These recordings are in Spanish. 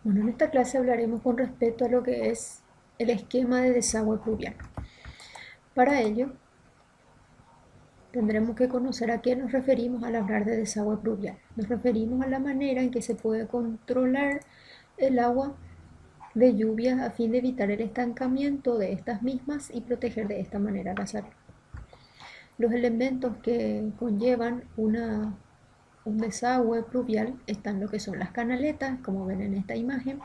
Bueno, en esta clase hablaremos con respecto a lo que es el esquema de desagüe pluvial. Para ello, tendremos que conocer a qué nos referimos al hablar de desagüe pluvial. Nos referimos a la manera en que se puede controlar el agua de lluvia a fin de evitar el estancamiento de estas mismas y proteger de esta manera la salud. Los elementos que conllevan un desagüe pluvial están lo que son las canaletas, como ven en esta imagen,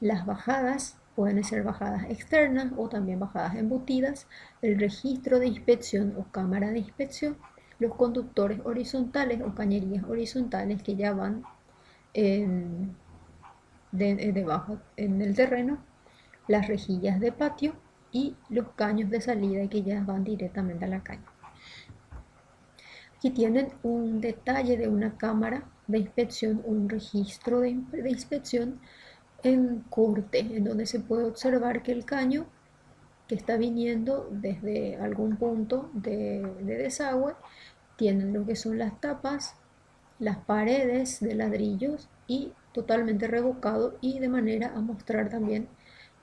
las bajadas, pueden ser bajadas externas o también bajadas embutidas, el registro de inspección o cámara de inspección, los conductores horizontales o cañerías horizontales que ya van debajo en el terreno, las rejillas de patio y los caños de salida que ya van directamente a la caña. Aquí tienen un detalle de una cámara de inspección, un registro de inspección en corte, en donde se puede observar que el caño que está viniendo desde algún punto de desagüe tiene lo que son las tapas, las paredes de ladrillos y totalmente revocado, y de manera a mostrar también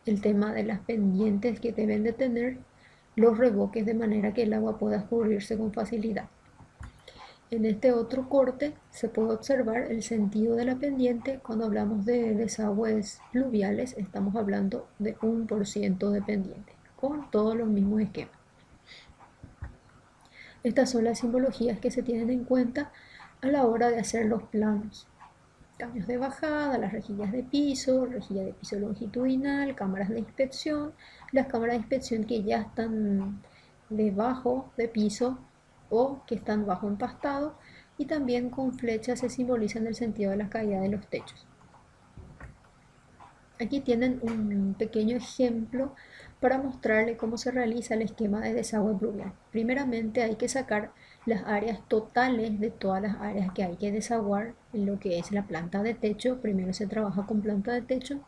el tema de las pendientes que deben de tener los revoques de manera que el agua pueda escurrirse con facilidad. En este otro corte se puede observar el sentido de la pendiente. Cuando hablamos de desagües pluviales estamos hablando de 1% de pendiente, con todos los mismos esquemas. Estas son las simbologías que se tienen en cuenta a la hora de hacer los planos. Caños de bajada, las rejilla de piso longitudinal, cámaras de inspección, las cámaras de inspección que ya están debajo de piso o que están bajo empastado, y también con flechas se simbolizan el sentido de la caída de los techos. Aquí tienen un pequeño ejemplo para mostrarle cómo se realiza el esquema de desagüe pluvial. Primeramente hay que sacar las áreas totales de todas las áreas que hay que desaguar en lo que es la planta de techo. Primero se trabaja con planta de techo.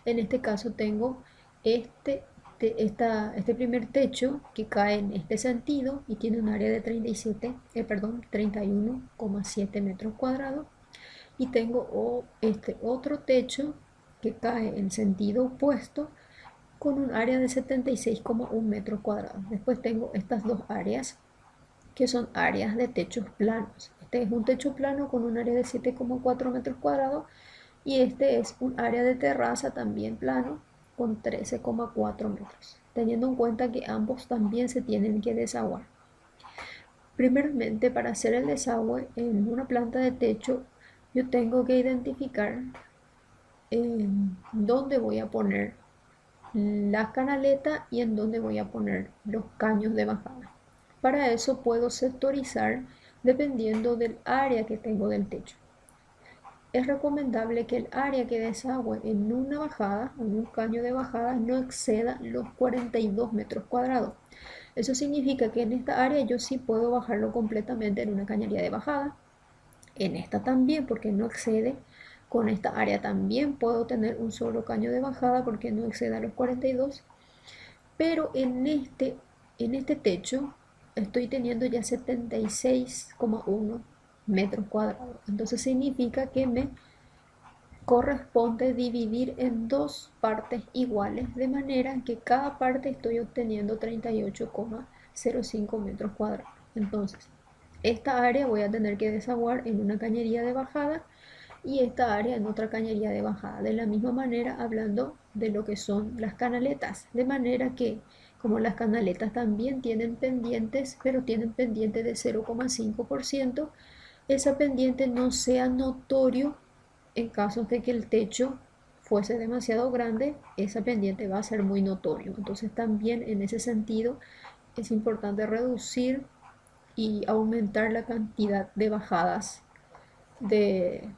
En este caso tengo este primer techo que cae en este sentido y tiene un área de 31,7 metros cuadrados. Y tengo este otro techo que cae en sentido opuesto con un área de 76,1 metros cuadrados. Después tengo estas dos áreas que son áreas de techos planos. Este es un techo plano con un área de 7,4 metros cuadrados, y este es un área de terraza también plano con 13,4 metros, teniendo en cuenta que ambos también se tienen que desaguar. Primeramente, para hacer el desagüe en una planta de techo, yo tengo que identificar dónde voy a poner la canaleta y en dónde voy a poner los caños de bajada. Para eso puedo sectorizar dependiendo del área que tengo del techo. Es recomendable que el área que desagüe en una bajada, en un caño de bajada, no exceda los 42 metros cuadrados. Eso significa que en esta área yo sí puedo bajarlo completamente en una cañería de bajada. En esta también, porque no excede. Con esta área también puedo tener un solo caño de bajada porque no exceda los 42. Pero en este techo estoy teniendo ya 76,1 metros cuadrados. Entonces significa que me corresponde dividir en dos partes iguales, de manera que cada parte estoy obteniendo 38,05 metros cuadrados. Entonces, esta área voy a tener que desaguar en una cañería de bajada y esta área en otra cañería de bajada. De la misma manera, hablando de lo que son las canaletas, de manera que como las canaletas también tienen pendientes, pero tienen pendiente de 0,5%, esa pendiente no sea notorio. En caso de que el techo fuese demasiado grande, esa pendiente va a ser muy notorio. Entonces también en ese sentido es importante reducir y aumentar la cantidad de bajadas de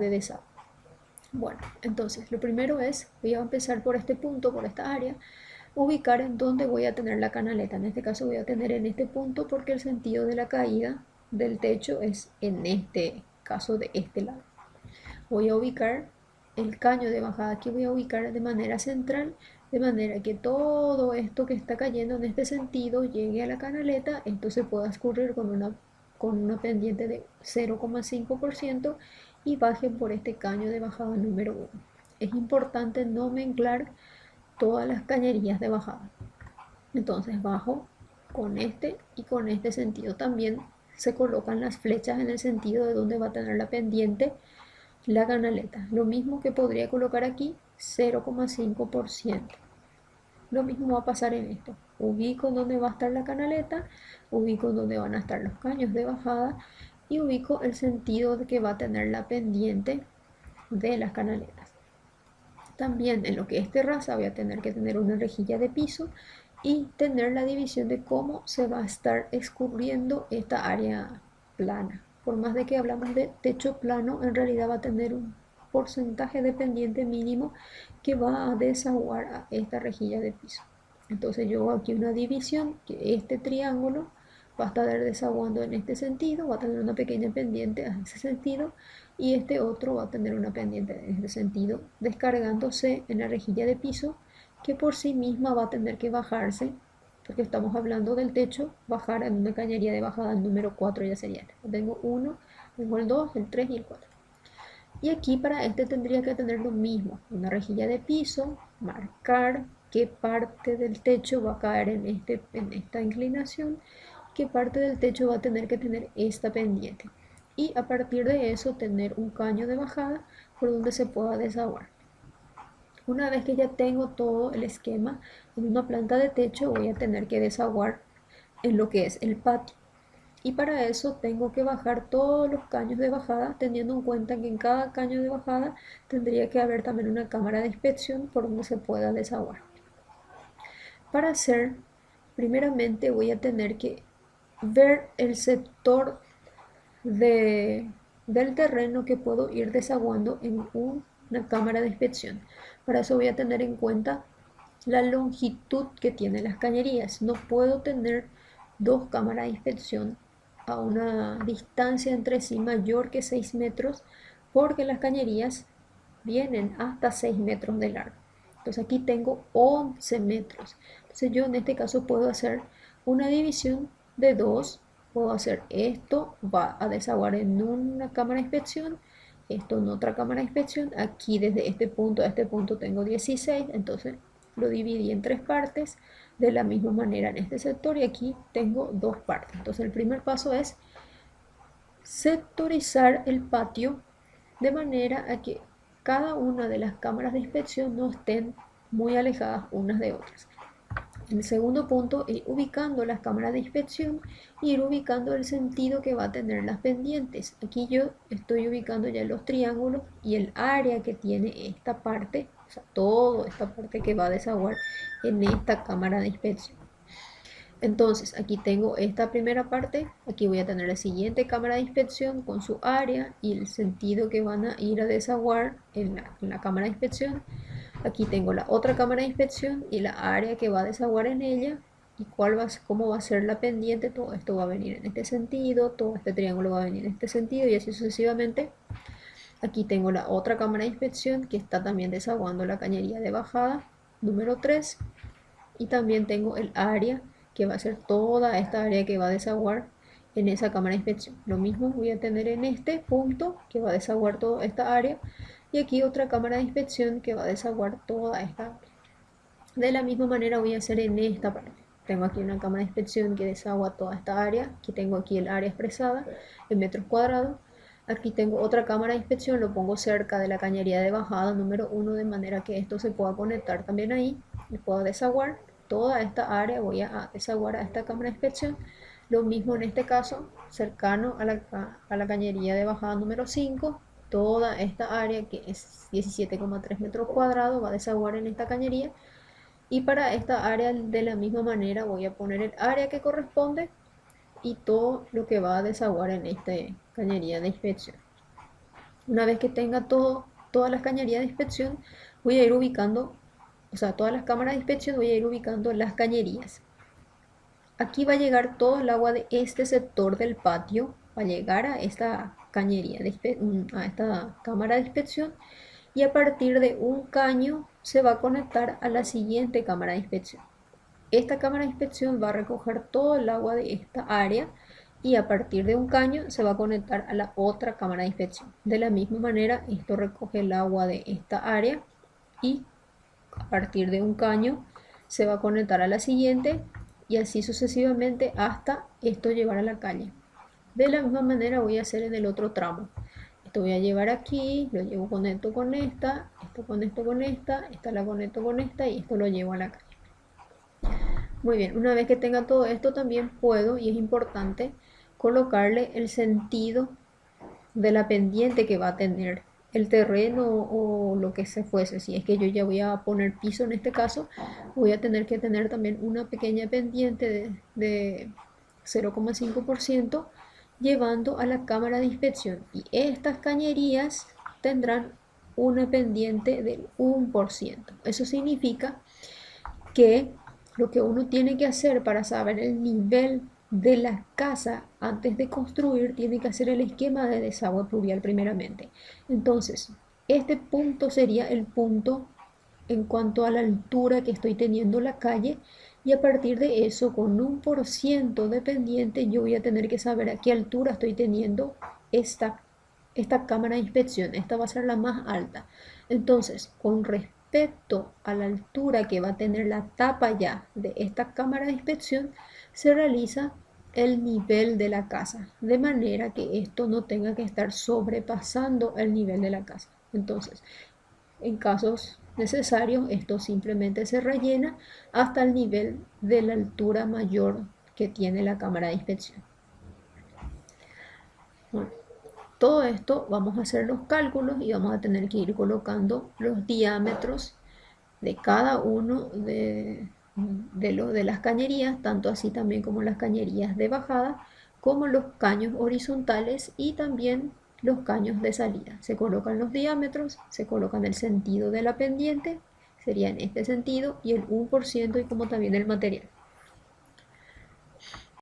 desagüe. Bueno, entonces lo primero es, voy a empezar por este punto, por esta área, ubicar en dónde voy a tener la canaleta. En este caso voy a tener en este punto porque el sentido de la caída del techo es en este caso de este lado. Voy a ubicar el caño de bajada, aquí voy a ubicar de manera central, de manera que todo esto que está cayendo en este sentido llegue a la canaleta. Esto se pueda escurrir con una pendiente de 0,5% y baje por este caño de bajada número 1. es importante no mezclar todas las cañerías de bajada. Entonces bajo con este y con este sentido también se colocan las flechas en el sentido de donde va a tener la pendiente la canaleta. Lo mismo que podría colocar aquí, 0,5%. Lo mismo va a pasar en esto. Ubico donde va a estar la canaleta, ubico donde van a estar los caños de bajada y ubico el sentido de que va a tener la pendiente de las canaletas. También en lo que es terraza voy a tener que tener una rejilla de piso y tener la división de cómo se va a estar escurriendo esta área plana. Por más de que hablamos de techo plano, en realidad va a tener un porcentaje de pendiente mínimo que va a desaguar a esta rejilla de piso. Entonces yo hago aquí una división que este triángulo va a estar desaguando en este sentido, va a tener una pequeña pendiente en ese sentido y este otro va a tener una pendiente en este sentido, descargándose en la rejilla de piso que por sí misma va a tener que bajarse, porque estamos hablando del techo, bajar en una cañería de bajada el número 4 ya sería este. Tengo 1, tengo el 2, el 3 y el 4. Y aquí para este tendría que tener lo mismo, una rejilla de piso, marcar qué parte del techo va a caer en esta inclinación, qué parte del techo va a tener que tener esta pendiente. Y a partir de eso tener un caño de bajada por donde se pueda desaguar. Una vez que ya tengo todo el esquema en una planta de techo, voy a tener que desaguar en lo que es el patio. Y para eso tengo que bajar todos los caños de bajada, teniendo en cuenta que en cada caño de bajada tendría que haber también una cámara de inspección por donde se pueda desaguar. Para hacer, primeramente voy a tener que ver el sector del terreno que puedo ir desaguando en una cámara de inspección. Para eso voy a tener en cuenta la longitud que tienen las cañerías. No puedo tener dos cámaras de inspección a una distancia entre sí mayor que 6 metros porque las cañerías vienen hasta 6 metros de largo. Entonces aquí tengo 11 metros. Entonces yo en este caso puedo hacer una división de 2. Puedo hacer esto, va a desaguar en una cámara de inspección, esto en otra cámara de inspección. Aquí desde este punto a este punto tengo 16, entonces lo dividí en 3 partes. De la misma manera en este sector y aquí tengo 2 partes. Entonces el primer paso es sectorizar el patio de manera a que cada una de las cámaras de inspección no estén muy alejadas unas de otras. En el segundo punto, ir ubicando las cámaras de inspección y ir ubicando el sentido que va a tener las pendientes. Aquí yo estoy ubicando ya los triángulos y el área que tiene esta parte, o sea, toda esta parte que va a desaguar en esta cámara de inspección. Entonces aquí tengo esta primera parte, aquí voy a tener la siguiente cámara de inspección con su área y el sentido que van a ir a desaguar en la cámara de inspección. Aquí tengo la otra cámara de inspección y la área que va a desaguar en ella y cómo va a ser la pendiente. Todo esto va a venir en este sentido, todo este triángulo va a venir en este sentido y así sucesivamente. Aquí tengo la otra cámara de inspección que está también desaguando la cañería de bajada número 3 y también tengo el área que va a ser toda esta área que va a desaguar en esa cámara de inspección. Lo mismo voy a tener en este punto que va a desaguar toda esta área y aquí otra cámara de inspección que va a desaguar toda esta área. De la misma manera voy a hacer en esta parte. Tengo aquí una cámara de inspección que desagua toda esta área. Aquí tengo aquí el área expresada en metros cuadrados. Aquí tengo otra cámara de inspección, lo pongo cerca de la cañería de bajada número 1 de manera que esto se pueda conectar también ahí y pueda desaguar toda esta área. Voy a desaguar a esta cámara de inspección. Lo mismo en este caso, cercano a la cañería de bajada número 5, toda esta área que es 17,3 metros cuadrados va a desaguar en esta cañería. Y para esta área de la misma manera voy a poner el área que corresponde y todo lo que va a desaguar en esta cañería de inspección. Una vez que tenga todas las cañerías de inspección, voy a ir ubicando, o sea, todas las cámaras de inspección, voy a ir ubicando las cañerías. Aquí va a llegar todo el agua de este sector del patio, va a llegar a esta cañería, a esta cámara de inspección y a partir de un caño se va a conectar a la siguiente cámara de inspección. Esta cámara de inspección va a recoger todo el agua de esta área y a partir de un caño se va a conectar a la otra cámara de inspección. De la misma manera, esto recoge el agua de esta área y a partir de un caño se va a conectar a la siguiente y así sucesivamente hasta esto llegar a la calle. De la misma manera voy a hacer en el otro tramo. Esto voy a llevar aquí, lo llevo conecto con esta, esto conecto con esta la conecto con esta y esto lo llevo a la calle. Muy bien, una vez que tenga todo esto también puedo, y es importante, colocarle el sentido de la pendiente que va a tener el terreno o lo que se fuese. Si es que yo ya voy a poner piso en este caso, voy a tener que tener también una pequeña pendiente de 0,5% llevando a la cámara de inspección. Y estas cañerías tendrán una pendiente del 1%. Eso significa que lo que uno tiene que hacer para saber el nivel de la casa antes de construir, tiene que hacer el esquema de desagüe pluvial primeramente. Entonces, este punto sería el punto en cuanto a la altura que estoy teniendo la calle, y a partir de eso, con 1% de pendiente, yo voy a tener que saber a qué altura estoy teniendo esta cámara de inspección. Esta va a ser la más alta. Entonces, con respecto a la altura que va a tener la tapa ya de esta cámara de inspección, se realiza el nivel de la casa, de manera que esto no tenga que estar sobrepasando el nivel de la casa. Entonces, en casos necesarios, esto simplemente se rellena hasta el nivel de la altura mayor que tiene la cámara de inspección. Bueno, todo esto vamos a hacer los cálculos y vamos a tener que ir colocando los diámetros de cada uno de las cañerías, tanto así también como las cañerías de bajada, como los caños horizontales y también los caños de salida. Se colocan los diámetros, se colocan el sentido de la pendiente, sería en este sentido, y el 1% y como también el material.